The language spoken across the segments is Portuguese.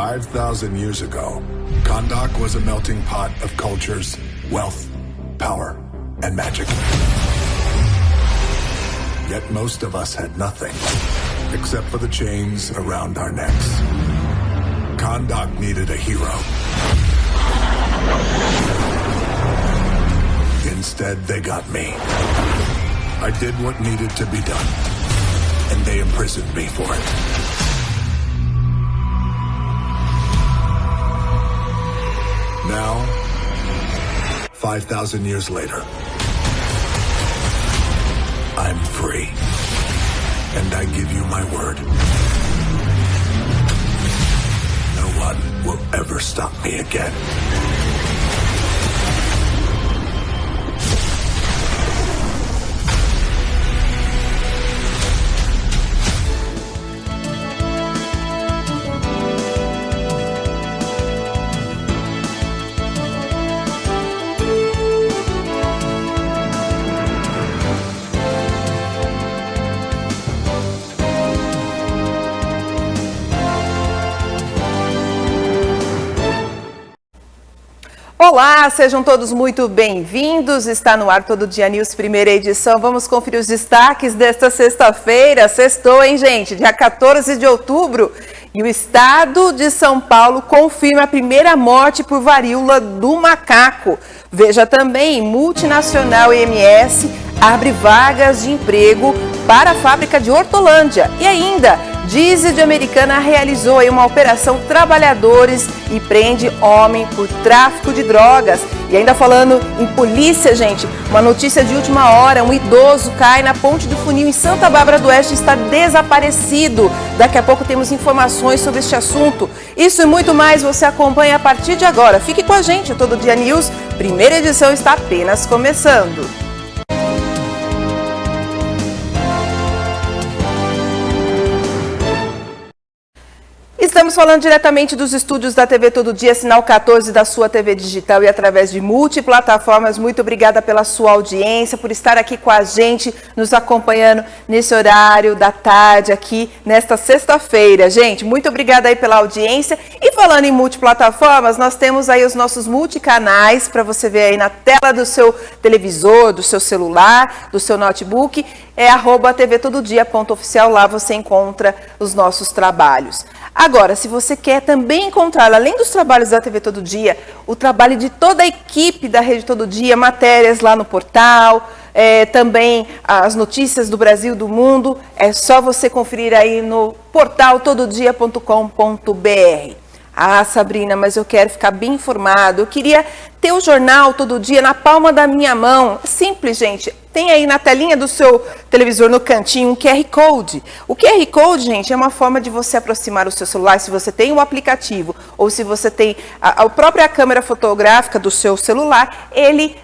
5,000 years ago, Kahndaq was a melting pot of cultures, wealth, power, and magic. Yet most of us had nothing, except for the chains around our necks. Kahndaq needed a hero. Instead, they got me. I did what needed to be done, and they imprisoned me for it. Now, 5,000 years later, I'm free, and I give you my word. No one will ever stop me again. Olá, sejam todos muito bem-vindos. Está no ar Todo Dia News, primeira edição. Vamos conferir os destaques desta sexta-feira. Sextou, hein, gente? Dia 14 de outubro. E o estado de São Paulo confirma a primeira morte por varíola do macaco. Veja também, multinacional EMS abre vagas de emprego para a fábrica de Hortolândia. E ainda, Diesel de Americana realizou aí uma operação Trabalhadores e prende homem por tráfico de drogas. E ainda falando em polícia, gente, uma notícia de última hora, um idoso cai na Ponte do Funil em Santa Bárbara do Oeste e está desaparecido. Daqui a pouco temos informações sobre este assunto. Isso e muito mais você acompanha a partir de agora. Fique com a gente, o Todo Dia News, primeira edição está apenas começando. Estamos falando diretamente dos estúdios da TV Todo Dia, sinal 14 da sua TV digital e através de multiplataformas. Muito obrigada pela sua audiência, por estar aqui com a gente, nos acompanhando nesse horário da tarde aqui nesta sexta-feira. Gente, muito obrigada aí pela audiência. E falando em multiplataformas, nós temos aí os nossos multicanais para você ver aí na tela do seu televisor, do seu celular, do seu notebook. É @tvtododia.oficial, lá você encontra os nossos trabalhos. Agora, se você quer também encontrar, além dos trabalhos da TV Todo Dia, o trabalho de toda a equipe da Rede Todo Dia, matérias lá no portal, também as notícias do Brasil e do mundo, é só você conferir aí no portal tododia.com.br. Ah, Sabrina, mas eu quero ficar bem informado, eu queria ter o jornal Todo Dia na palma da minha mão. Simples, gente. Tem aí na telinha do seu televisor, no cantinho, um QR Code. O QR Code, gente, é uma forma de você aproximar o seu celular, se você tem um aplicativo ou se você tem a própria câmera fotográfica do seu celular, ele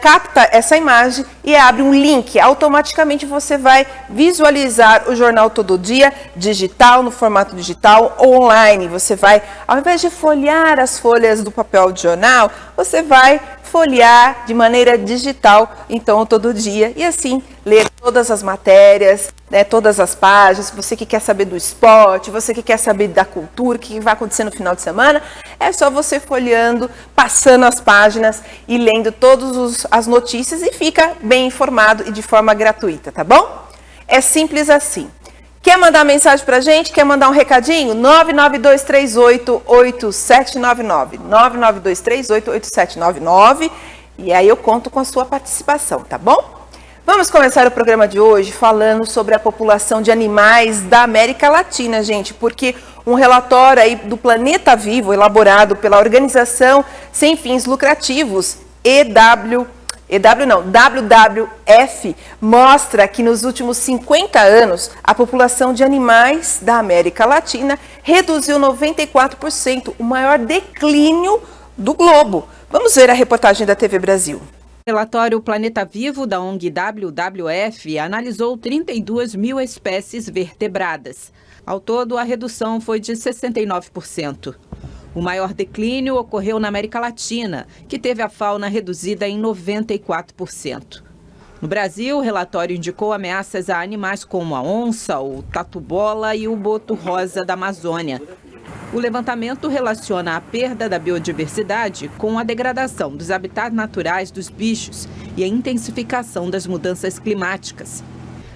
capta essa imagem e abre um link. Automaticamente você vai visualizar o jornal Todo Dia digital, no formato digital ou online. Você vai, ao invés de folhear as folhas do papel de jornal, você vai folhear de maneira digital, então, todo dia, e assim ler todas as matérias, né, todas as páginas. Você que quer saber do esporte, você que quer saber da cultura, o que vai acontecer no final de semana, é só você folheando, passando as páginas e lendo todas as notícias e fica bem informado e de forma gratuita, tá bom? É simples assim. Quer mandar mensagem pra gente? Quer mandar um recadinho? 992388799. 992388799. E aí eu conto com a sua participação, tá bom? Vamos começar o programa de hoje falando sobre a população de animais da América Latina, gente, porque um relatório aí do Planeta Vivo, elaborado pela organização sem fins lucrativos, WWF, mostra que nos últimos 50 anos, a população de animais da América Latina reduziu 94%, o maior declínio do globo. Vamos ver a reportagem da TV Brasil. O relatório Planeta Vivo da ONG WWF analisou 32 mil espécies vertebradas. Ao todo, a redução foi de 69%. O maior declínio ocorreu na América Latina, que teve a fauna reduzida em 94%. No Brasil, o relatório indicou ameaças a animais como a onça, o tatu-bola e o boto rosa da Amazônia. O levantamento relaciona a perda da biodiversidade com a degradação dos habitats naturais dos bichos e a intensificação das mudanças climáticas.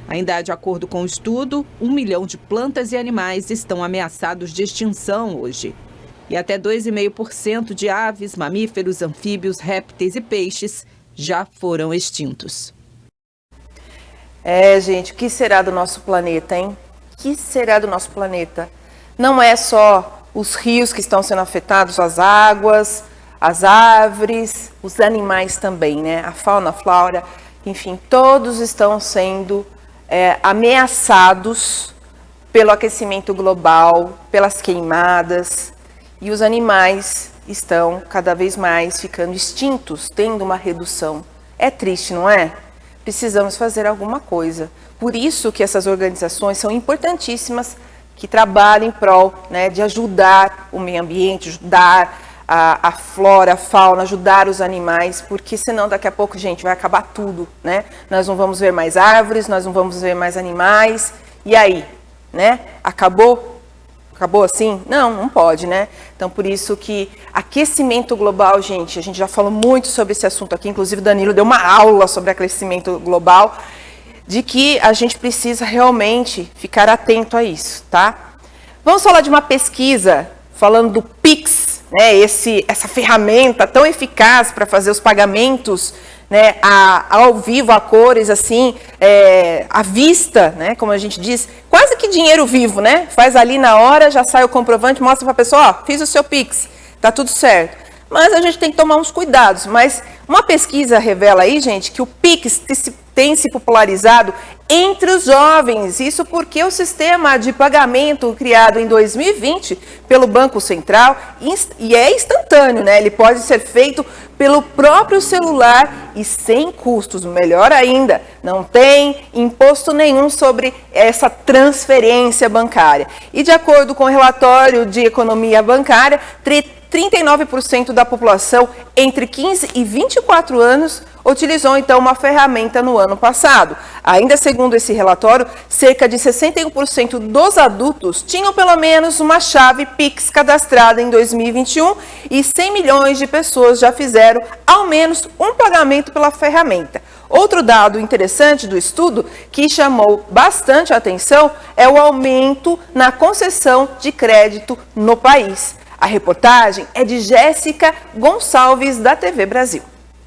Ainda de acordo com o estudo, 1 milhão de plantas e animais estão ameaçados de extinção hoje. E até 2,5% de aves, mamíferos, anfíbios, répteis e peixes já foram extintos. Gente, o que será do nosso planeta, hein? O que será do nosso planeta? Não é só os rios que estão sendo afetados, as águas, as árvores, os animais também, né? A fauna, a flora, enfim, todos estão sendo ameaçados pelo aquecimento global, pelas queimadas, e os animais estão cada vez mais ficando extintos, tendo uma redução. É triste, não é? Precisamos fazer alguma coisa. Por isso que essas organizações são importantíssimas, que trabalham em prol, né, de ajudar o meio ambiente, ajudar a flora, a fauna, ajudar os animais, porque senão daqui a pouco, gente, vai acabar tudo, né? Nós não vamos ver mais árvores, nós não vamos ver mais animais, e aí, né? Acabou? Acabou assim? Não, não pode, né? Então, por isso que aquecimento global, gente, a gente já falou muito sobre esse assunto aqui, inclusive o Danilo deu uma aula sobre aquecimento global, de que a gente precisa realmente ficar atento a isso, tá? Vamos falar de uma pesquisa falando do Pix, né? Essa ferramenta tão eficaz para fazer os pagamentos, né, ao vivo, a cores, assim, à vista, né, como a gente diz, quase que dinheiro vivo, né? Faz ali na hora, já sai o comprovante, mostra para a pessoa, ó, fiz o seu Pix, tá tudo certo. Mas a gente tem que tomar uns cuidados. Mas uma pesquisa revela aí, gente, que o Pix tem se popularizado entre os jovens. Isso porque o sistema de pagamento criado em 2020 pelo Banco Central e é instantâneo, né? Ele pode ser feito pelo próprio celular e sem custos. Melhor ainda, não tem imposto nenhum sobre essa transferência bancária. E de acordo com o relatório de economia bancária, 39% da população entre 15 e 24 anos utilizou então uma ferramenta no ano passado. Ainda segundo esse relatório, cerca de 61% dos adultos tinham pelo menos uma chave Pix cadastrada em 2021 e 100 milhões de pessoas já fizeram ao menos um pagamento pela ferramenta. Outro dado interessante do estudo que chamou bastante atenção é o aumento na concessão de crédito no país. A reportagem é de Jéssica Gonçalves, da TV Brasil.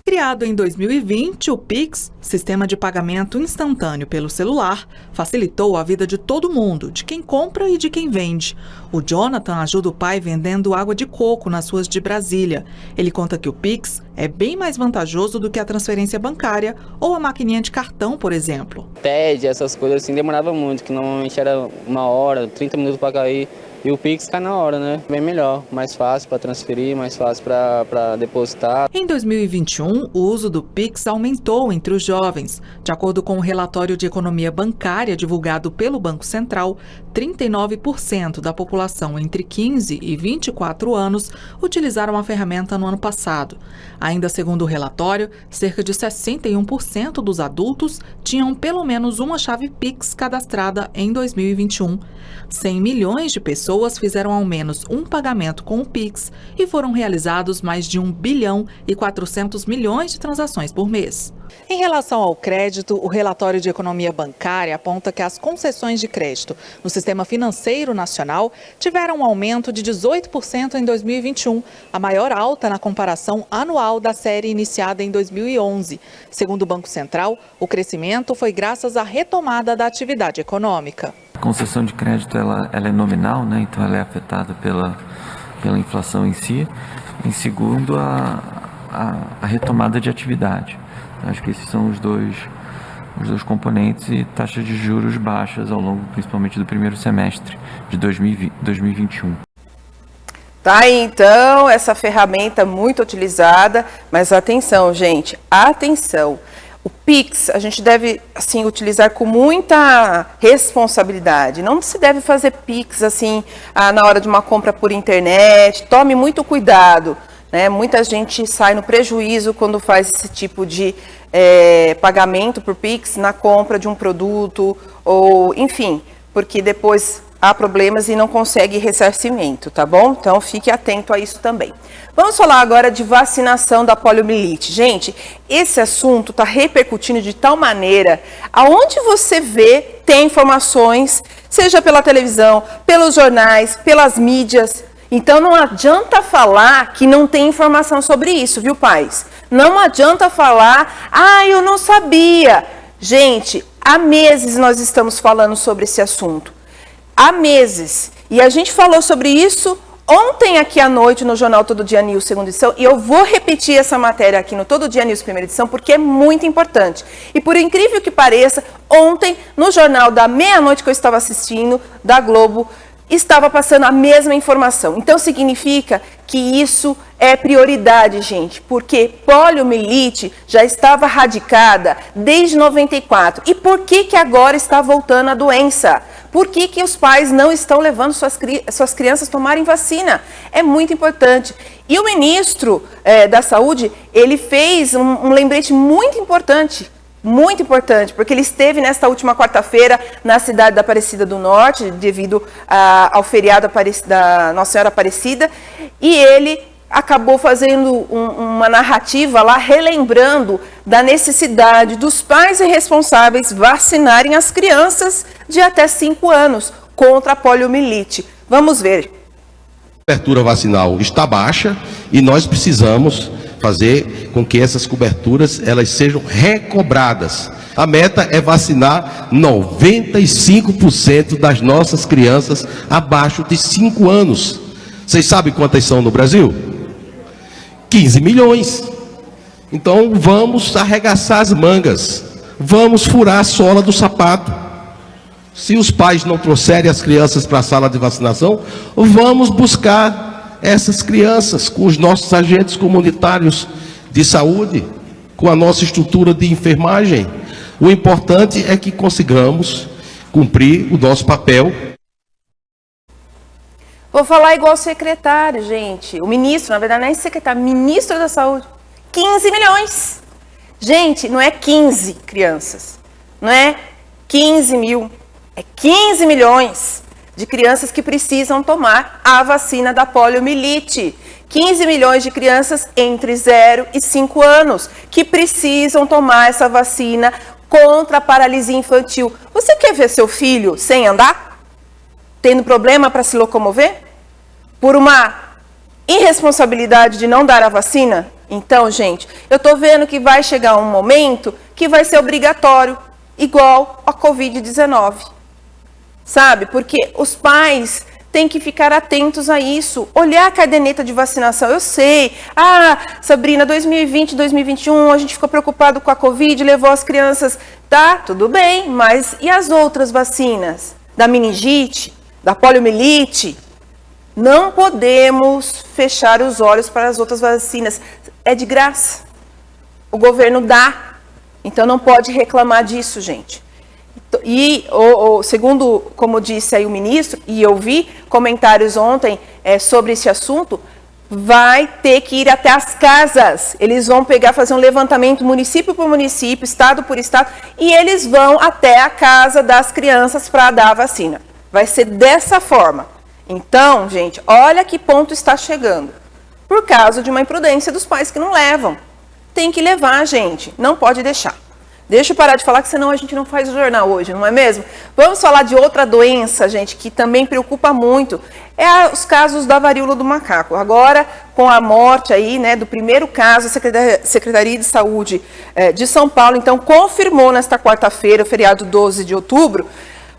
Criado em 2020, o Pix, sistema de pagamento instantâneo pelo celular, facilitou a vida de todo mundo, de quem compra e de quem vende. O Jonathan ajuda o pai vendendo água de coco nas ruas de Brasília. Ele conta que o Pix é bem mais vantajoso do que a transferência bancária ou a maquininha de cartão, por exemplo. TED, essas coisas assim, demorava muito, que normalmente era 1 hora, 30 minutos para cair. E o Pix cai na hora, né? Bem melhor, mais fácil para transferir, mais fácil para depositar. Em 2021, o uso do Pix aumentou entre os jovens. De acordo com o relatório de economia bancária divulgado pelo Banco Central, 39% da população entre 15 e 24 anos utilizaram a ferramenta no ano passado. Ainda segundo o relatório, cerca de 61% dos adultos tinham pelo menos uma chave Pix cadastrada em 2021. 100 milhões de pessoas fizeram ao menos um pagamento com o Pix e foram realizados mais de 1 bilhão e 400 milhões de transações por mês. Em relação ao crédito, o relatório de economia bancária aponta que as concessões de crédito no sistema financeiro nacional tiveram um aumento de 18% em 2021, a maior alta na comparação anual da série iniciada em 2011. Segundo o Banco Central, o crescimento foi graças à retomada da atividade econômica. A concessão de crédito ela é nominal, né? Então ela é afetada pela inflação em si. Em segundo, a retomada de atividade. Acho que esses são os dois componentes e taxas de juros baixas ao longo, principalmente do primeiro semestre de 2021. Tá aí, então, essa ferramenta muito utilizada, mas atenção, gente, atenção. O Pix, a gente deve, assim, utilizar com muita responsabilidade. Não se deve fazer Pix, assim, na hora de uma compra por internet. Tome muito cuidado, né? Muita gente sai no prejuízo quando faz esse tipo de pagamento por Pix na compra de um produto, ou, enfim, porque depois há problemas e não consegue ressarcimento, tá bom? Então fique atento a isso também. Vamos falar agora de vacinação da poliomielite. Gente, esse assunto está repercutindo de tal maneira, aonde você vê, tem informações, seja pela televisão, pelos jornais, pelas mídias. Então não adianta falar que não tem informação sobre isso, viu, pais? Não adianta falar, eu não sabia. Gente, há meses nós estamos falando sobre esse assunto. Há meses. E a gente falou sobre isso ontem aqui à noite no Jornal Todo Dia News, segunda edição, e eu vou repetir essa matéria aqui no Todo Dia News, primeira edição, porque é muito importante. E por incrível que pareça, ontem, no jornal da meia-noite que eu estava assistindo, da Globo, estava passando a mesma informação. Então significa que isso é prioridade, gente, porque poliomielite já estava radicada desde 94. E por que agora está voltando a doença? Por que os pais não estão levando suas crianças a tomarem vacina? É muito importante. E o ministro da Saúde, ele fez um lembrete muito importante, porque ele esteve nesta última quarta-feira na cidade da Aparecida do Norte, devido ao feriado da Nossa Senhora Aparecida, e ele acabou fazendo uma narrativa lá, relembrando da necessidade dos pais e responsáveis vacinarem as crianças de até 5 anos contra a poliomielite. Vamos ver. A cobertura vacinal está baixa e nós precisamos fazer com que essas coberturas elas sejam recobradas. A meta é vacinar 95% das nossas crianças abaixo de 5 anos. Vocês sabem quantas são no Brasil? 15 milhões. Então vamos arregaçar as mangas, vamos furar a sola do sapato. Se os pais não trouxerem as crianças para a sala de vacinação, vamos buscar essas crianças com os nossos agentes comunitários de saúde, com a nossa estrutura de enfermagem. O importante é que consigamos cumprir o nosso papel. Vou falar igual o secretário, gente. O ministro, na verdade, não é secretário, ministro da Saúde. 15 milhões. Gente, não é 15 crianças. Não é 15 mil. É 15 milhões de crianças que precisam tomar a vacina da poliomielite. 15 milhões de crianças entre 0 e 5 anos que precisam tomar essa vacina contra a paralisia infantil. Você quer ver seu filho sem andar? Tendo problema para se locomover? Por uma irresponsabilidade de não dar a vacina? Então, gente, eu estou vendo que vai chegar um momento que vai ser obrigatório, igual a Covid-19. Sabe? Porque os pais têm que ficar atentos a isso. Olhar a caderneta de vacinação. Eu sei. Sabrina, 2020, 2021, a gente ficou preocupado com a Covid, levou as crianças. Tá, tudo bem, mas e as outras vacinas? Da meningite? Da poliomielite? Não podemos fechar os olhos para as outras vacinas. É de graça. O governo dá. Então não pode reclamar disso, gente. E, segundo, como disse aí o ministro, e eu vi comentários ontem sobre esse assunto, vai ter que ir até as casas. Eles vão fazer um levantamento município por município, estado por estado, e eles vão até a casa das crianças para dar a vacina. Vai ser dessa forma. Então, gente, olha que ponto está chegando. Por causa de uma imprudência dos pais que não levam. Tem que levar, gente. Não pode deixar. Deixa eu parar de falar, que senão a gente não faz o jornal hoje, não é mesmo? Vamos falar de outra doença, gente, que também preocupa muito. Os casos da varíola do macaco. Agora, com a morte aí, né, do primeiro caso, a Secretaria de Saúde de São Paulo, então, confirmou nesta quarta-feira, o feriado 12 de outubro,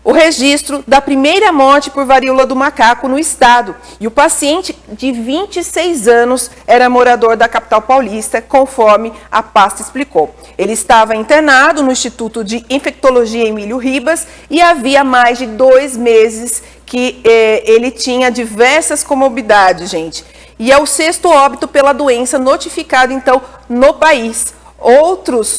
o registro da primeira morte por varíola do macaco no estado. E o paciente de 26 anos era morador da capital paulista, conforme a pasta explicou. Ele estava internado no Instituto de Infectologia Emílio Ribas e havia mais de 2 meses que ele tinha diversas comorbidades, gente. E é o 6º óbito pela doença notificado, então, no país.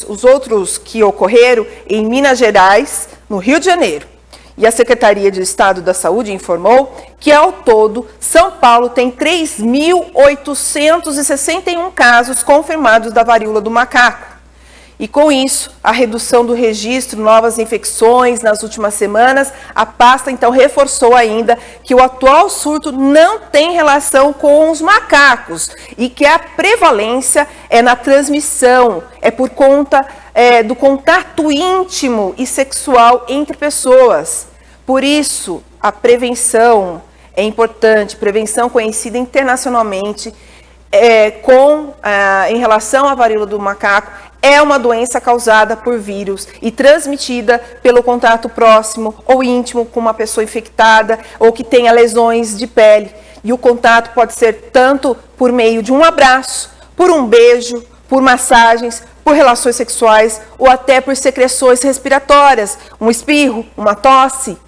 Os outros que ocorreram em Minas Gerais, no Rio de Janeiro. E a Secretaria de Estado da Saúde informou que, ao todo, São Paulo tem 3.861 casos confirmados da varíola do macaco. E com isso, a redução do registro, novas infecções nas últimas semanas, a pasta então reforçou ainda que o atual surto não tem relação com os macacos e que a prevalência é na transmissão, é por conta do contato íntimo e sexual entre pessoas. Por isso, a prevenção é importante, prevenção conhecida internacionalmente em relação à varíola do macaco, é uma doença causada por vírus e transmitida pelo contato próximo ou íntimo com uma pessoa infectada ou que tenha lesões de pele. E o contato pode ser tanto por meio de um abraço, por um beijo, por massagens, por relações sexuais ou até por secreções respiratórias, um espirro, uma tosse.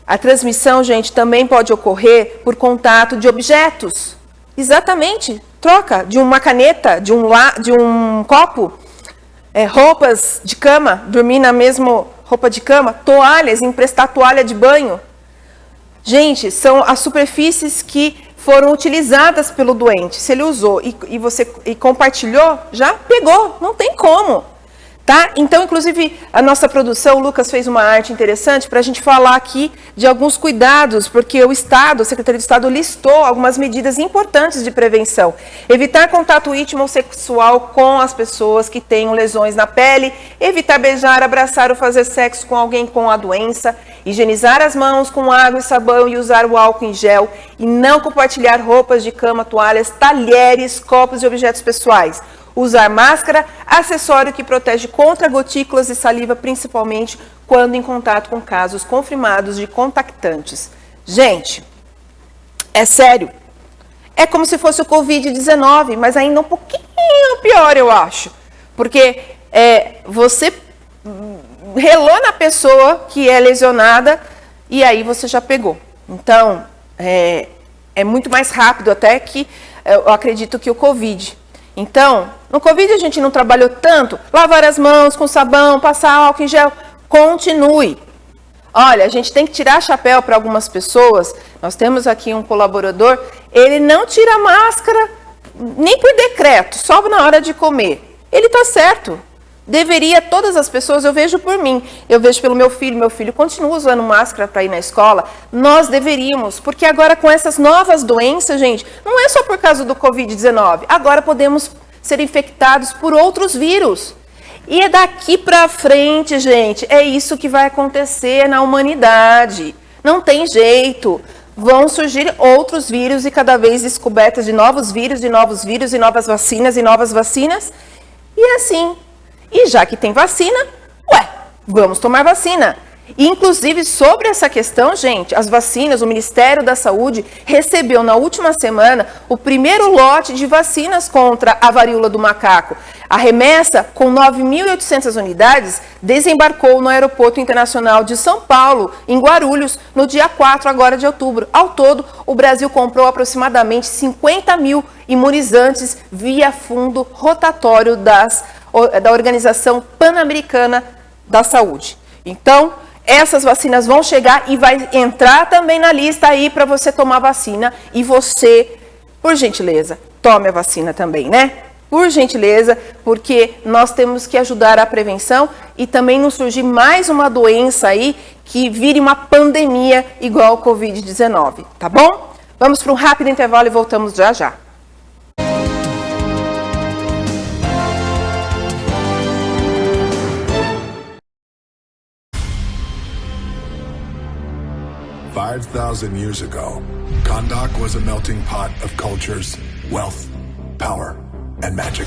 A transmissão, gente, também pode ocorrer por contato de objetos. Exatamente, troca de uma caneta, de um copo, roupas de cama, dormir na mesma roupa de cama, toalhas, emprestar toalha de banho. Gente, são as superfícies que foram utilizadas pelo doente. Se ele usou e compartilhou, já pegou, não tem como. Tá? Então, inclusive, a nossa produção, o Lucas fez uma arte interessante para a gente falar aqui de alguns cuidados, porque o Estado, a Secretaria de Estado, listou algumas medidas importantes de prevenção. Evitar contato íntimo ou sexual com as pessoas que tenham lesões na pele, evitar beijar, abraçar ou fazer sexo com alguém com a doença, higienizar as mãos com água e sabão e usar o álcool em gel, e não compartilhar roupas de cama, toalhas, talheres, copos e objetos pessoais. Usar máscara, acessório que protege contra gotículas e saliva, principalmente quando em contato com casos confirmados de contactantes. Gente, é sério. É como se fosse o Covid-19, mas ainda um pouquinho pior, eu acho. Porque você relou na pessoa que é lesionada e aí você já pegou. Então, é muito mais rápido até que eu acredito que o Covid. Então, no Covid a gente não trabalhou tanto, lavar as mãos com sabão, passar álcool em gel, continue. Olha, a gente tem que tirar chapéu para algumas pessoas, nós temos aqui um colaborador, ele não tira máscara nem por decreto, só na hora de comer. Ele está certo, deveria, todas as pessoas, eu vejo por mim, eu vejo pelo meu filho continua usando máscara para ir na escola, nós deveríamos, porque agora com essas novas doenças, gente, não é só por causa do Covid-19, agora podemos ser infectados por outros vírus. E é daqui para frente, gente, é isso que vai acontecer na humanidade, não tem jeito. Vão surgir outros vírus e cada vez descobertas de novos vírus, e novos vírus, e novas vacinas, e assim. E já que tem vacina, vamos tomar vacina. E, inclusive, sobre essa questão, gente, as vacinas, o Ministério da Saúde recebeu na última semana o primeiro lote de vacinas contra a varíola do macaco. A remessa, com 9.800 unidades, desembarcou no Aeroporto Internacional de São Paulo, em Guarulhos, no dia 4 agora de outubro. Ao todo, o Brasil comprou aproximadamente 50 mil imunizantes via fundo rotatório da Organização Pan-Americana da Saúde. Então, essas vacinas vão chegar e vai entrar também na lista aí para você tomar vacina. E você, por gentileza, tome a vacina também, né? Por gentileza, porque nós temos que ajudar a prevenção e também não surgir mais uma doença aí que vire uma pandemia igual ao Covid-19, tá bom? Vamos para um rápido intervalo e voltamos já já. Five 5,000 years ago, Kahndaq was a melting pot of cultures, wealth, power, and magic.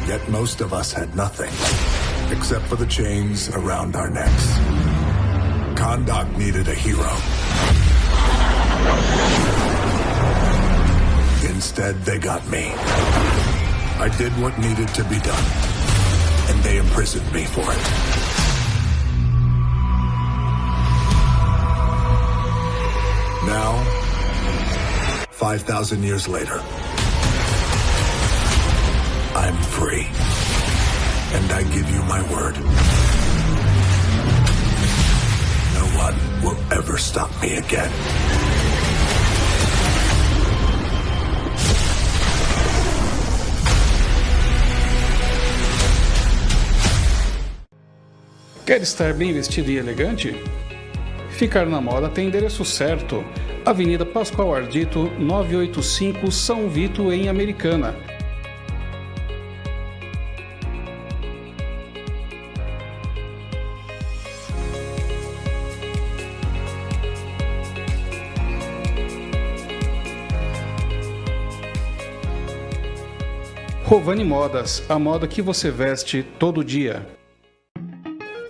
Yet most of us had nothing, except for the chains around our necks. Kahndaq needed a hero. Instead, they got me. I did what needed to be done, and they imprisoned me for it. Now, 5,000 years later, I'm free. And I give you my word. No one will ever stop me again. Quer estar bem vestido e elegante? Ficar na moda tem endereço certo. Avenida Pascoal Ardito, 985, São Vito, em Americana. Rovani Modas, a moda que você veste todo dia.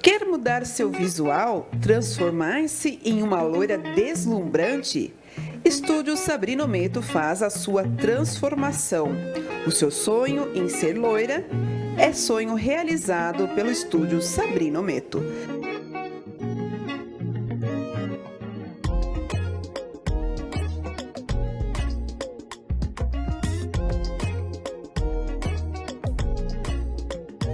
Quer mudar seu visual? Transformar-se em uma loira deslumbrante? Estúdio Sabrina Ometo faz a sua transformação. O seu sonho em ser loira é sonho realizado pelo Estúdio Sabrina Ometo.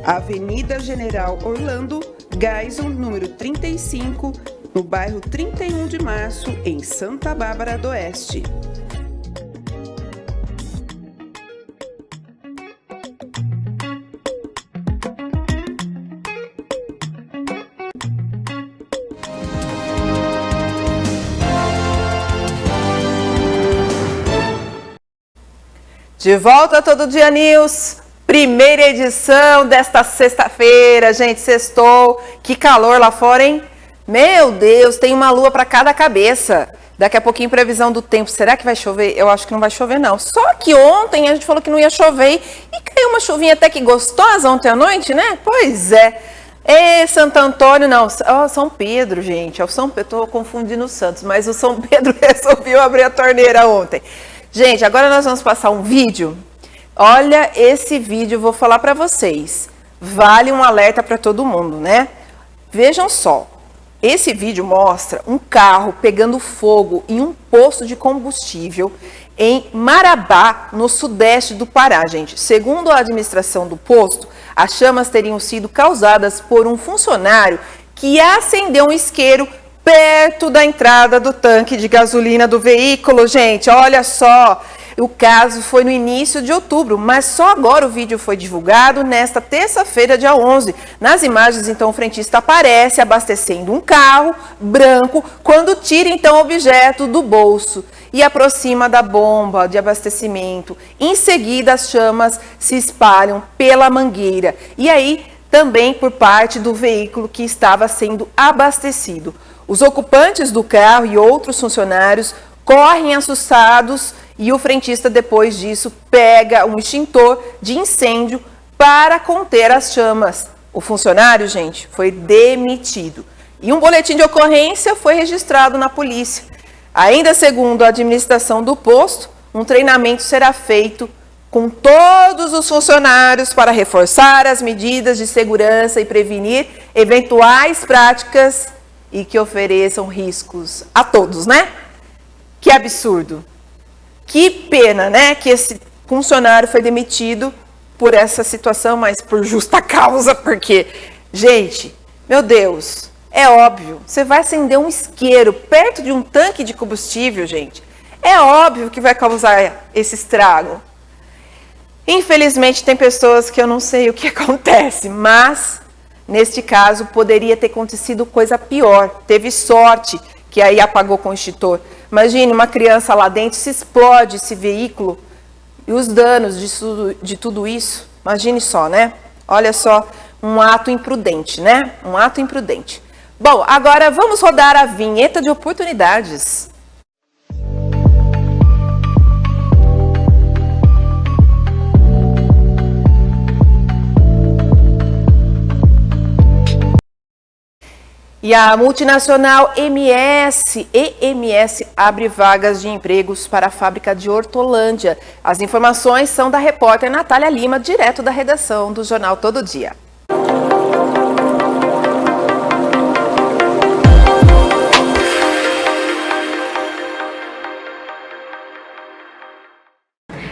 Avenida General Orlando, Gaison, número 35, no bairro 31 de Março, em Santa Bárbara do Oeste. De volta a Todo Dia News. Primeira edição desta sexta-feira, gente, sextou. Que calor lá fora, hein? Meu Deus, tem uma lua para cada cabeça. Daqui a pouquinho, previsão do tempo. Será que vai chover? Eu acho que não vai chover, não. Só que ontem a gente falou que não ia chover e caiu uma chuvinha até que gostosa ontem à noite, né? Pois é. Santo Antônio, não. São Pedro, gente. Eu tô confundindo os santos, mas o São Pedro resolveu abrir a torneira ontem. Gente, agora nós vamos passar um vídeo. Olha esse vídeo, eu vou falar para vocês. Vale um alerta para todo mundo, né? Vejam só. Esse vídeo mostra um carro pegando fogo em um posto de combustível em Marabá, no sudeste do Pará, gente. Segundo a administração do posto, as chamas teriam sido causadas por um funcionário que acendeu um isqueiro perto da entrada do tanque de gasolina do veículo, gente. Olha só. O caso foi no início de outubro, mas só agora o vídeo foi divulgado nesta terça-feira, dia 11. Nas imagens, então, o frentista aparece abastecendo um carro branco quando tira, então, o objeto do bolso e aproxima da bomba de abastecimento. Em seguida, as chamas se espalham pela mangueira e aí também por parte do veículo que estava sendo abastecido. Os ocupantes do carro e outros funcionários correm assustados e o frentista, depois disso, pega um extintor de incêndio para conter as chamas. O funcionário, gente, foi demitido. E um boletim de ocorrência foi registrado na polícia. Ainda segundo a administração do posto, um treinamento será feito com todos os funcionários para reforçar as medidas de segurança e prevenir eventuais práticas e que ofereçam riscos a todos, né? Que absurdo! Que pena, né, que esse funcionário foi demitido por essa situação, mas por justa causa, porque, gente, meu Deus, é óbvio, você vai acender um isqueiro perto de um tanque de combustível, gente, é óbvio que vai causar esse estrago. Infelizmente, tem pessoas que eu não sei o que acontece, mas, neste caso, poderia ter acontecido coisa pior, teve sorte que aí apagou com o extintor. Imagine uma criança lá dentro, se explode esse veículo e os danos de tudo isso. Imagine só, né? Olha só, um ato imprudente, né? Um ato imprudente. Bom, agora vamos rodar a vinheta de oportunidades. E a multinacional EMS abre vagas de empregos para a fábrica de Hortolândia. As informações são da repórter Natália Lima, direto da redação do Jornal Todo Dia.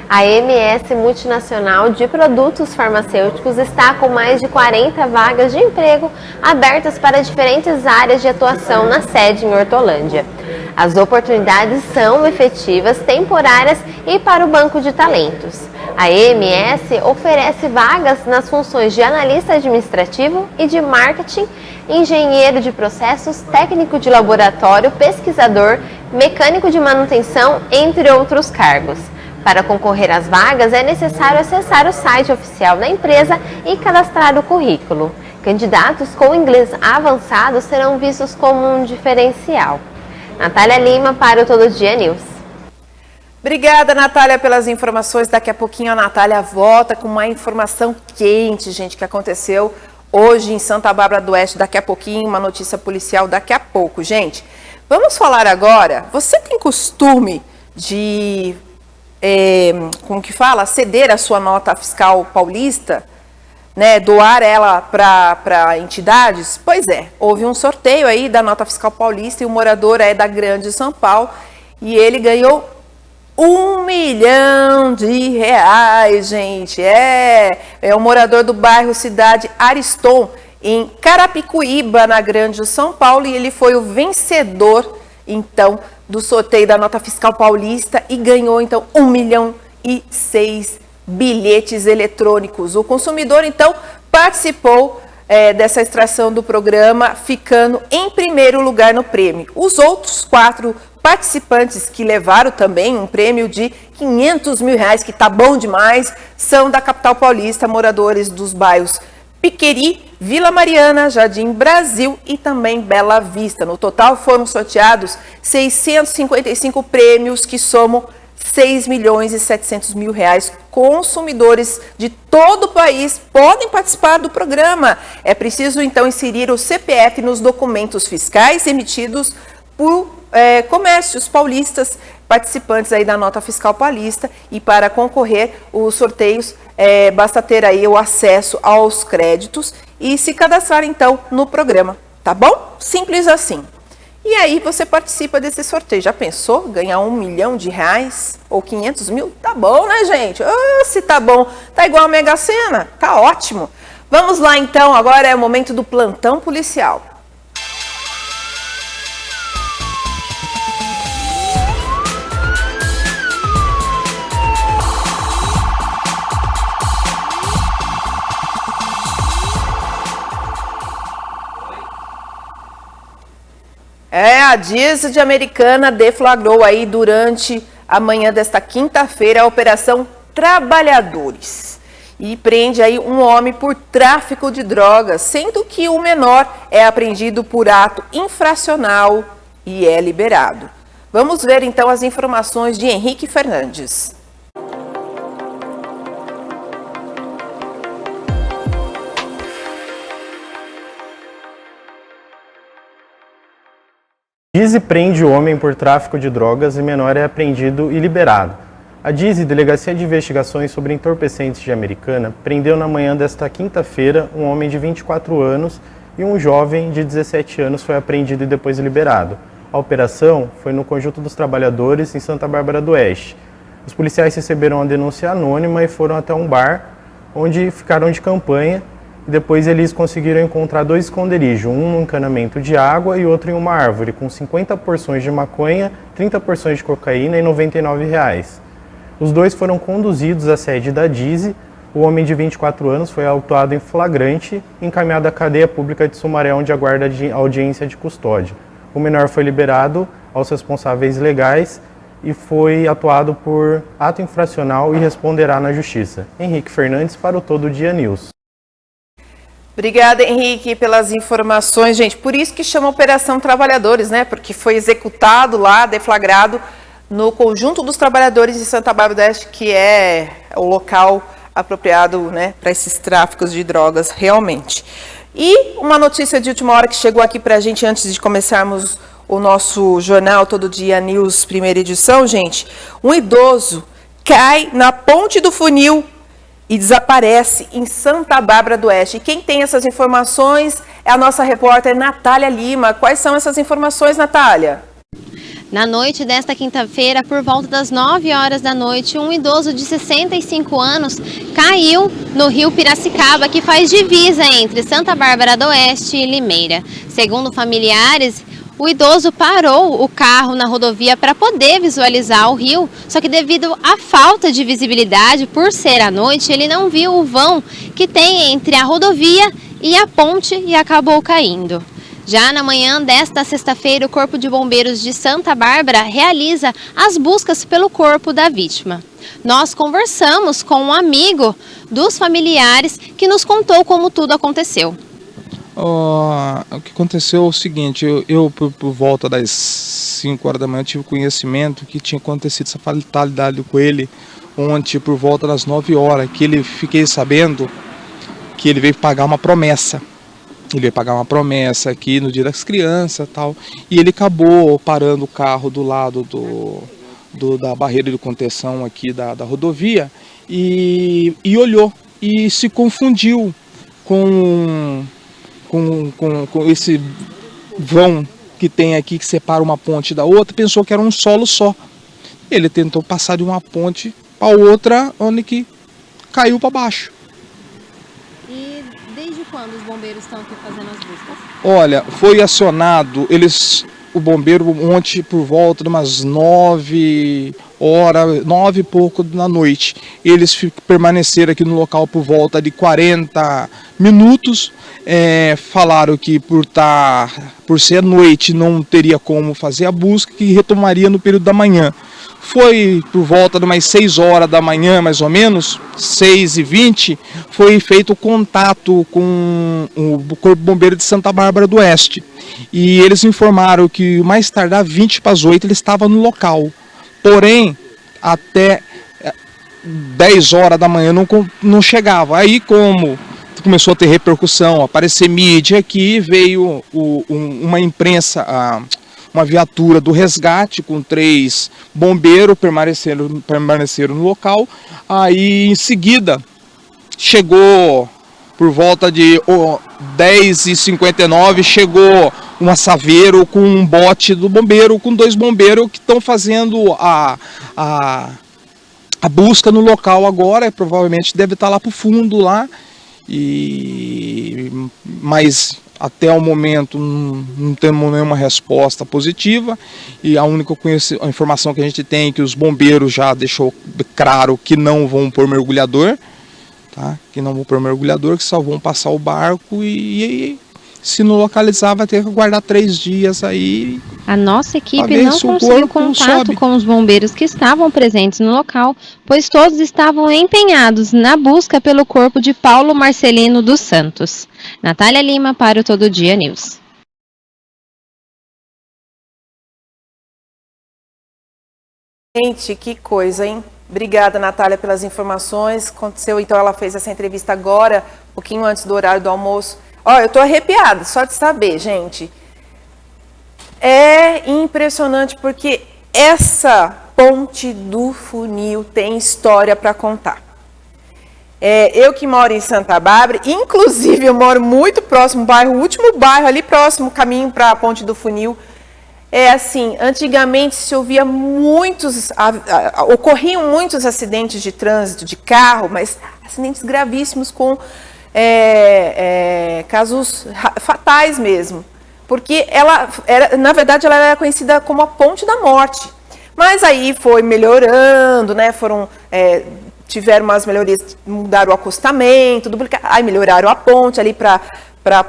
A MS Multinacional de Produtos Farmacêuticos está com mais de 40 vagas de emprego abertas para diferentes áreas de atuação na sede em Hortolândia. As oportunidades são efetivas, temporárias e para o banco de talentos. A EMS oferece vagas nas funções de analista administrativo e de marketing, engenheiro de processos, técnico de laboratório, pesquisador, mecânico de manutenção, entre outros cargos. Para concorrer às vagas, é necessário acessar o site oficial da empresa e cadastrar o currículo. Candidatos com inglês avançado serão vistos como um diferencial. Natália Lima para o Todo Dia News. Obrigada, Natália, pelas informações. Daqui a pouquinho a Natália volta com uma informação quente, gente, que aconteceu hoje em Santa Bárbara do Oeste. Daqui a pouquinho, uma notícia policial daqui a pouco, gente. Vamos falar agora, você tem costume de, como que fala, ceder a sua nota fiscal paulista, né, doar ela para entidades? Pois é, houve um sorteio aí da nota fiscal paulista e o morador é da Grande São Paulo e ele ganhou R$1 milhão, gente. É o morador do bairro Cidade Ariston, em Carapicuíba, na Grande São Paulo, e ele foi o vencedor, então, do sorteio da nota fiscal paulista e ganhou, então, 1.006 bilhetes eletrônicos. O consumidor, então, participou dessa extração do programa, ficando em primeiro lugar no prêmio. Os outros 4 participantes que levaram também um prêmio de R$500 mil, que tá bom demais, são da capital paulista, moradores dos bairros Piqueri, Vila Mariana, Jardim Brasil e também Bela Vista. No total foram sorteados 655 prêmios que somam R$6.700.000. Consumidores de todo o país podem participar do programa. É preciso então inserir o CPF nos documentos fiscais emitidos por comércios paulistas, participantes aí da nota fiscal paulista, e para concorrer os sorteios basta ter aí o acesso aos créditos e se cadastrar então no programa, tá bom? Simples assim. E aí você participa desse sorteio. Já pensou ganhar R$1 milhão ou 500 mil? Tá bom, né, gente? Se tá bom, tá igual a Mega Sena, tá ótimo. Vamos lá então, agora é o momento do plantão policial. A Diesel de Americana deflagrou aí durante a manhã desta quinta-feira a Operação Trabalhadores e prende aí um homem por tráfico de drogas, sendo que o menor é apreendido por ato infracional e é liberado. Vamos ver então as informações de Henrique Fernandes. DISE prende o homem por tráfico de drogas e menor é apreendido e liberado. A DISE, Delegacia de Investigações sobre Entorpecentes de Americana, prendeu na manhã desta quinta-feira um homem de 24 anos e um jovem de 17 anos foi apreendido e depois liberado. A operação foi no Conjunto dos Trabalhadores, em Santa Bárbara do Oeste. Os policiais receberam a denúncia anônima e foram até um bar, onde ficaram de campanha. E depois eles conseguiram encontrar 2 esconderijos, um no encanamento de água e outro em uma árvore, com 50 porções de maconha, 30 porções de cocaína e R$99. Os 2 foram conduzidos à sede da DISE. O homem de 24 anos foi autuado em flagrante e encaminhado à cadeia pública de Sumaré, onde aguarda audiência de custódia. O menor foi liberado aos responsáveis legais e foi atuado por ato infracional e responderá na Justiça. Henrique Fernandes para o Todo Dia News. Obrigada, Henrique, pelas informações, gente. Por isso que chama Operação Trabalhadores, né? Porque foi executado lá, deflagrado, no Conjunto dos Trabalhadores de Santa Bárbara do Oeste, que é o local apropriado, né, para esses tráficos de drogas, realmente. E uma notícia de última hora que chegou aqui para a gente antes de começarmos o nosso jornal Todo Dia News, primeira edição, gente. Um idoso cai na ponte do funil e desaparece em Santa Bárbara do Oeste. E quem tem essas informações é a nossa repórter Natália Lima. Quais são essas informações, Natália? Na noite desta quinta-feira, por volta das 9 horas da noite, um idoso de 65 anos caiu no rio Piracicaba, que faz divisa entre Santa Bárbara do Oeste e Limeira. Segundo familiares, o idoso parou o carro na rodovia para poder visualizar o rio, só que devido à falta de visibilidade, por ser à noite, ele não viu o vão que tem entre a rodovia e a ponte e acabou caindo. Já na manhã desta sexta-feira, o Corpo de Bombeiros de Santa Bárbara realiza as buscas pelo corpo da vítima. Nós conversamos com um amigo dos familiares que nos contou como tudo aconteceu. O que aconteceu é o seguinte, eu por volta das 5 horas da manhã tive conhecimento que tinha acontecido essa fatalidade com ele ontem por volta das 9 horas, que ele fiquei sabendo que ele veio pagar uma promessa. Ele veio pagar uma promessa aqui no Dia das Crianças e tal, e ele acabou parando o carro do lado da barreira de contenção aqui da rodovia e olhou e se confundiu com esse vão que tem aqui que separa uma ponte da outra, pensou que era um solo só. Ele tentou passar de uma ponte para outra, onde que caiu para baixo. E desde quando os bombeiros estão aqui fazendo as buscas? Olha, foi acionado, o bombeiro ontem por volta de umas 9 horas, 9 e pouco da noite. Eles permaneceram aqui no local por volta de 40 minutos. Falaram que por ser noite não teria como fazer a busca, que retomaria no período da manhã. Foi por volta de umas 6 horas da manhã, mais ou menos, 6h20, foi feito o contato com o Corpo de Bombeiro de Santa Bárbara do Oeste. E eles informaram que mais tardar 20 para as 8 ele estava no local. Porém, até 10 horas da manhã não chegava. Aí como começou a ter repercussão, aparecer mídia aqui, veio uma imprensa, uma viatura do resgate com 3 bombeiros permaneceram no local. Aí em seguida chegou por volta de 10h59, chegou um assaveiro com um bote do bombeiro, com 2 bombeiros que estão fazendo a busca no local agora. Provavelmente deve estar lá para o fundo lá. Mas até o momento não temos nenhuma resposta positiva, e a única informação que a gente tem é que os bombeiros já deixou claro que não vão pôr mergulhador, tá? Que não vão pôr mergulhador, que só vão passar o barco e se não localizar vai ter que aguardar 3 dias aí. A nossa equipe não conseguiu contato com os bombeiros que estavam presentes no local, pois todos estavam empenhados na busca pelo corpo de Paulo Marcelino dos Santos. Natália Lima para o Todo Dia News. Gente, que coisa, hein? Obrigada, Natália, pelas informações. Aconteceu, então, ela fez essa entrevista agora, um pouquinho antes do horário do almoço. Ó, eu tô arrepiada só de saber, gente. É impressionante porque essa ponte do funil tem história para contar. Eu que moro em Santa Bárbara, inclusive eu moro muito próximo ao bairro, o último bairro ali próximo, caminho para a ponte do funil. Assim, antigamente se ouvia ocorriam muitos acidentes de trânsito de carro, mas acidentes gravíssimos com casos fatais mesmo, porque na verdade ela era conhecida como a Ponte da Morte, mas aí foi melhorando, né? Tiveram umas melhorias, mudaram o acostamento, aí melhoraram a ponte ali para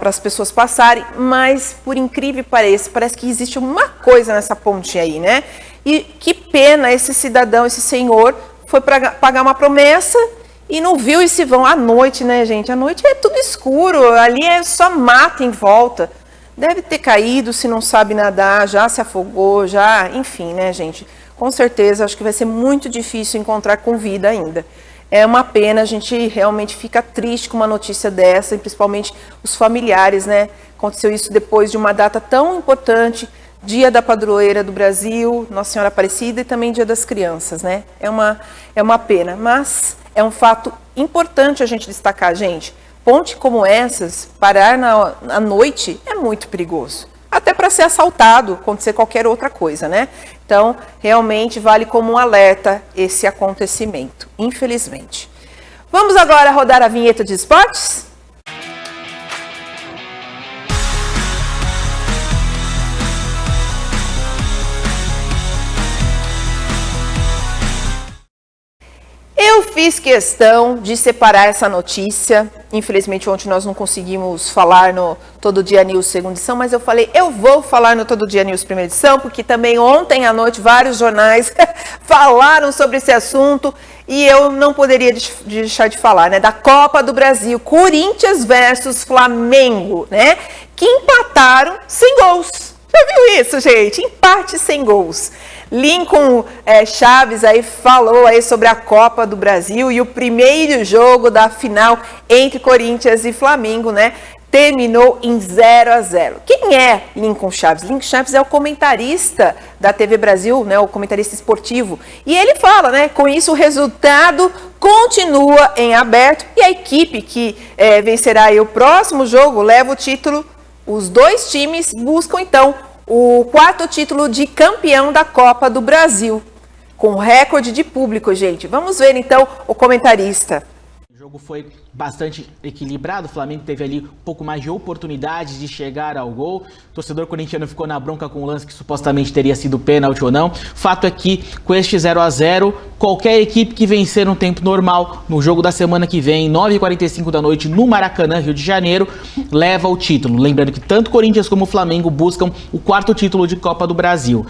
as pessoas passarem, mas por incrível que pareça, parece que existe uma coisa nessa ponte aí, né? E que pena, esse cidadão, esse senhor foi pagar uma promessa e não viu esse vão à noite, né, gente? À noite é tudo escuro, ali é só mato em volta. Deve ter caído, se não sabe nadar, já se afogou, enfim, né, gente? Com certeza, acho que vai ser muito difícil encontrar com vida ainda. É uma pena, a gente realmente fica triste com uma notícia dessa, e principalmente os familiares, né? Aconteceu isso depois de uma data tão importante, Dia da Padroeira do Brasil, Nossa Senhora Aparecida, e também Dia das Crianças, né? É uma pena, mas é um fato importante a gente destacar, gente. Ponte como essas, parar à noite é muito perigoso. Até para ser assaltado, acontecer qualquer outra coisa, né? Então, realmente vale como um alerta esse acontecimento, infelizmente. Vamos agora rodar a vinheta de esportes? Eu fiz questão de separar essa notícia. Infelizmente, ontem nós não conseguimos falar no Todo Dia News segunda edição, mas eu falei, eu vou falar no Todo Dia News primeira edição, porque também ontem à noite vários jornais falaram sobre esse assunto e eu não poderia deixar de falar, né, da Copa do Brasil, Corinthians versus Flamengo, né, que empataram sem gols. Já viu isso, gente? Empate sem gols. Lincoln Chaves aí falou aí sobre a Copa do Brasil e o primeiro jogo da final entre Corinthians e Flamengo, né? Terminou em 0-0. Quem é Lincoln Chaves? Lincoln Chaves é o comentarista da TV Brasil, né? O comentarista esportivo. E ele fala, né? Com isso o resultado continua em aberto e a equipe que vencerá aí o próximo jogo leva o título. Os dois times buscam então o quarto título de campeão da Copa do Brasil, com recorde de público, gente. Vamos ver, então, o comentarista. O jogo foi bastante equilibrado, o Flamengo teve ali um pouco mais de oportunidades de chegar ao gol. O torcedor corintiano ficou na bronca com o lance que supostamente teria sido pênalti ou não. Fato é que, com este 0-0, qualquer equipe que vencer no tempo normal, no jogo da semana que vem, 9h45 da noite, no Maracanã, Rio de Janeiro, leva o título. Lembrando que tanto Corinthians como o Flamengo buscam o quarto título de Copa do Brasil.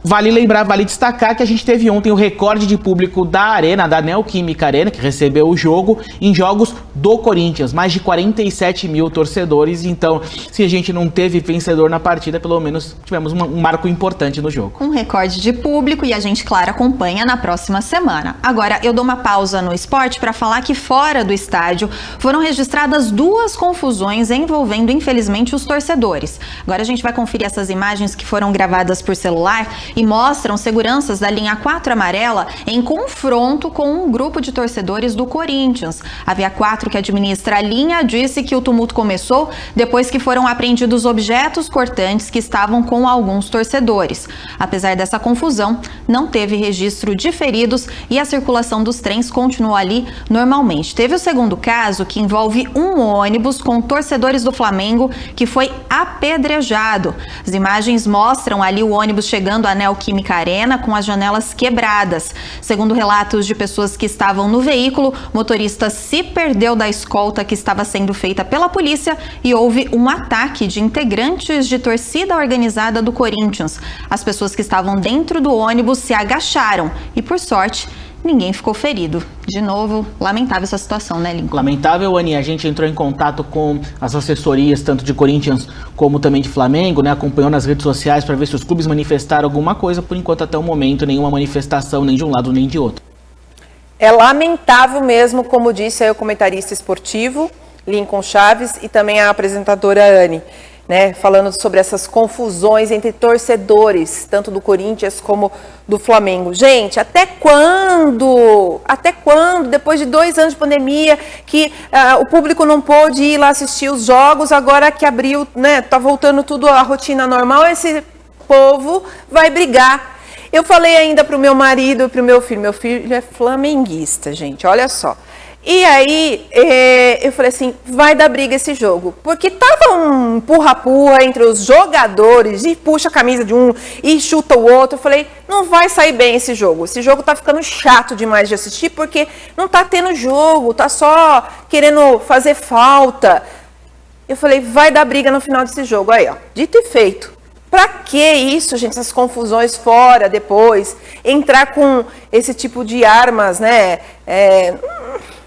Vale lembrar, vale destacar que a gente teve ontem o recorde de público da Arena, da Neoquímica Arena, que recebeu o jogo, em jogos do Corinthians. Mais de 47 mil torcedores. Então, se a gente não teve vencedor na partida, pelo menos tivemos um marco importante no jogo. Um recorde de público e a gente, claro, acompanha na próxima semana. Agora, eu dou uma pausa no esporte para falar que fora do estádio foram registradas 2 confusões envolvendo, infelizmente, os torcedores. Agora a gente vai conferir essas imagens que foram gravadas por celular e mostram seguranças da linha 4 amarela em confronto com um grupo de torcedores do Corinthians. A Via 4, que administra a linha, disse que o tumulto começou depois que foram apreendidos objetos cortantes que estavam com alguns torcedores. Apesar dessa confusão, não teve registro de feridos e a circulação dos trens continuou ali normalmente. Teve o segundo caso, que envolve um ônibus com torcedores do Flamengo que foi apedrejado. As imagens mostram ali o ônibus chegando à Neoquímica Arena com as janelas quebradas. Segundo relatos de pessoas que estavam no veículo, o motorista se perdeu da escolta que estava sendo feita pela polícia e houve um ataque de integrantes de torcida organizada do Corinthians. As pessoas que estavam dentro do ônibus se agacharam e, por sorte, ninguém ficou ferido. De novo, lamentável essa situação, né, Lincoln? Lamentável, Ani. A gente entrou em contato com as assessorias, tanto de Corinthians como também de Flamengo, né? Acompanhou nas redes sociais para ver se os clubes manifestaram alguma coisa. Por enquanto, até o momento, nenhuma manifestação, nem de um lado nem de outro. É lamentável mesmo, como disse aí o comentarista esportivo, Lincoln Chaves, e também a apresentadora Anne, né, falando sobre essas confusões entre torcedores, tanto do Corinthians como do Flamengo. Gente, até quando, depois de 2 anos de pandemia, que o público não pôde ir lá assistir os jogos, agora que abriu, né, tá voltando tudo à rotina normal, esse povo vai brigar. Eu falei ainda pro meu marido e pro meu filho é flamenguista, gente, olha só. E aí, eu falei assim, vai dar briga esse jogo, porque tava um empurra-purra entre os jogadores, e puxa a camisa de um, e chuta o outro. Eu falei, não vai sair bem esse jogo tá ficando chato demais de assistir, porque não tá tendo jogo, tá só querendo fazer falta. Eu falei, vai dar briga no final desse jogo. Aí, ó, dito e feito. Pra que isso, gente, essas confusões fora depois, entrar com esse tipo de armas, né,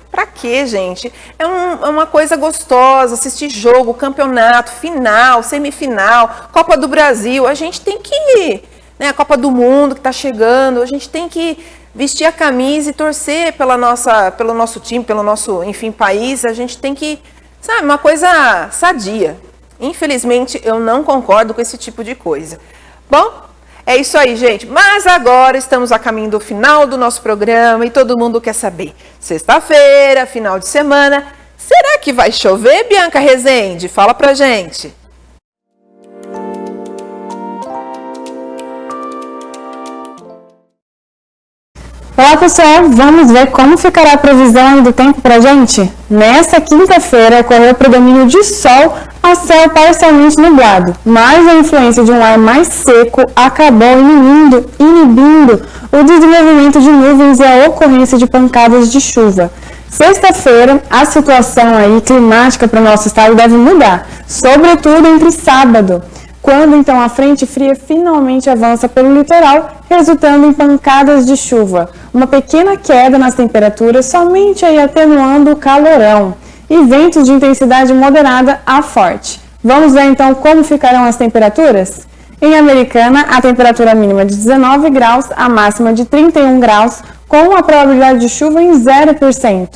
pra quê, gente? É uma coisa gostosa, assistir jogo, campeonato, final, semifinal, Copa do Brasil. A gente tem que ir, né? A Copa do Mundo que tá chegando, a gente tem que vestir a camisa e torcer pelo nosso time, pelo nosso, enfim, país. A gente tem que, sabe, uma coisa sadia. Infelizmente, eu não concordo com esse tipo de coisa. Bom, é isso aí, gente. Mas agora estamos a caminho do final do nosso programa e todo mundo quer saber. Sexta-feira, final de semana. Será que vai chover, Bianca Rezende? Fala pra gente. Olá pessoal, vamos ver como ficará a previsão do tempo pra gente? Nesta quinta-feira ocorreu predomínio de sol a céu parcialmente nublado, mas a influência de um ar mais seco acabou inibindo o desenvolvimento de nuvens e a ocorrência de pancadas de chuva. Sexta-feira, a situação aí climática para o nosso estado deve mudar, sobretudo entre sábado, quando então a frente fria finalmente avança pelo litoral, resultando em pancadas de chuva. Uma pequena queda nas temperaturas, somente aí atenuando o calorão, e ventos de intensidade moderada a forte. Vamos ver então como ficarão as temperaturas? Em Americana, a temperatura mínima de 19 graus, a máxima de 31 graus, com a probabilidade de chuva em 0%.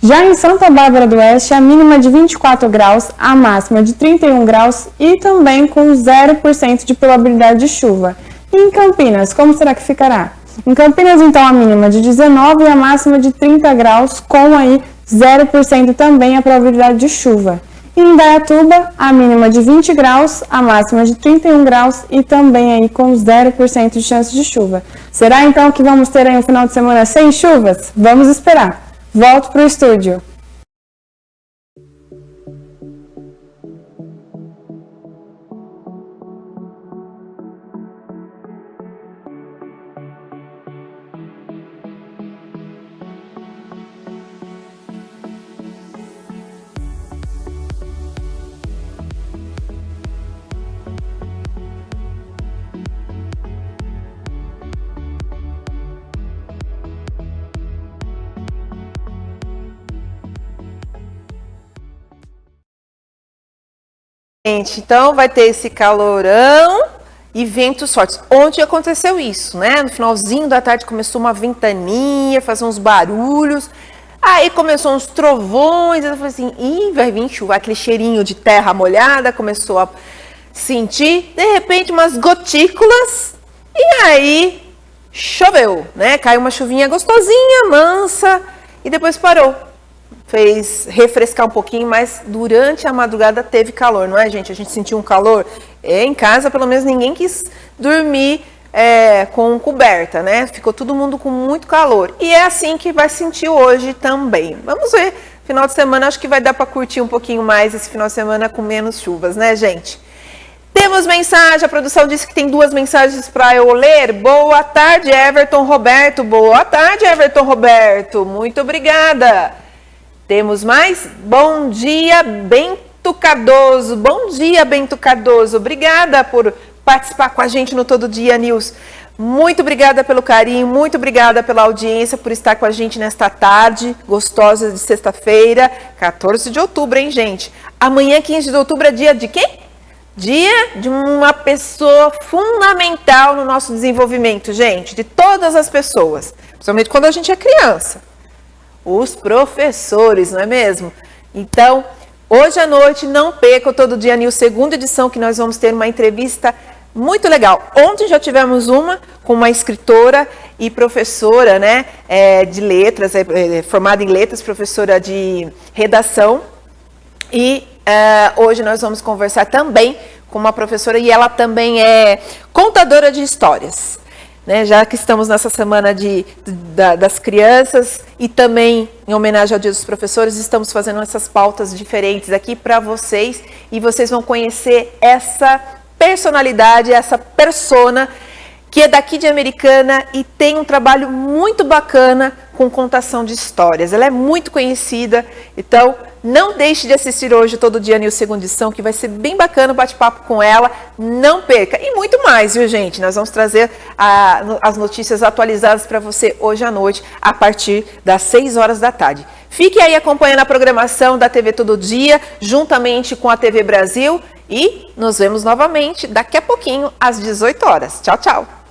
Já em Santa Bárbara do Oeste, a mínima de 24 graus, a máxima de 31 graus e também com 0% de probabilidade de chuva. E em Campinas, como será que ficará? Em Campinas, então, a mínima de 19 e a máxima de 30 graus, com aí 0% também a probabilidade de chuva. E em Indaiatuba, a mínima de 20 graus, a máxima de 31 graus e também aí com 0% de chance de chuva. Será então que vamos ter aí um final de semana sem chuvas? Vamos esperar. Volto para o estúdio. Gente, então vai ter esse calorão e ventos fortes. Ontem aconteceu isso, né? No finalzinho da tarde começou uma ventania, fazer uns barulhos. Aí começou uns trovões. Eu falei assim, vai vir chuva. Aquele cheirinho de terra molhada começou a sentir. De repente, umas gotículas. E aí, choveu, né? Caiu uma chuvinha gostosinha, mansa. E depois parou. Fez refrescar um pouquinho, mas durante a madrugada teve calor, não é, gente? A gente sentiu um calor. Em casa, pelo menos, ninguém quis dormir com coberta, né? Ficou todo mundo com muito calor. E é assim que vai sentir hoje também. Vamos ver. Final de semana, acho que vai dar para curtir um pouquinho mais esse final de semana com menos chuvas, né, gente? Temos mensagem. A produção disse que tem 2 mensagens para eu ler. Boa tarde, Everton Roberto. Boa tarde, Everton Roberto. Muito obrigada. Temos mais? Bom dia, Bento Cardoso. Bom dia, Bento Cardoso. Obrigada por participar com a gente no Todo Dia News. Muito obrigada pelo carinho, muito obrigada pela audiência, por estar com a gente nesta tarde gostosa de sexta-feira, 14 de outubro, hein, gente? Amanhã, 15 de outubro, é dia de quem? Dia de uma pessoa fundamental no nosso desenvolvimento, gente, de todas as pessoas, principalmente quando a gente é criança. Os professores, não é mesmo? Então, hoje à noite, não perca o Todo Dia News, segunda edição, que nós vamos ter uma entrevista muito legal. Ontem já tivemos uma com uma escritora e professora, né, de letras, formada em letras, professora de redação. E hoje nós vamos conversar também com uma professora e ela também é contadora de histórias. Né, já que estamos nessa semana das crianças e também em homenagem ao Dia dos Professores, estamos fazendo essas pautas diferentes aqui para vocês e vocês vão conhecer essa personalidade, essa persona que é daqui de Americana e tem um trabalho muito bacana com contação de histórias. Ela é muito conhecida, então não deixe de assistir hoje Todo Dia News segunda edição, que vai ser bem bacana o bate-papo com ela, não perca. E muito mais, viu, gente? Nós vamos trazer as notícias atualizadas para você hoje à noite, a partir das 6 horas da tarde. Fique aí acompanhando a programação da TV Todo Dia, juntamente com a TV Brasil, e nos vemos novamente daqui a pouquinho, às 18 horas. Tchau, tchau!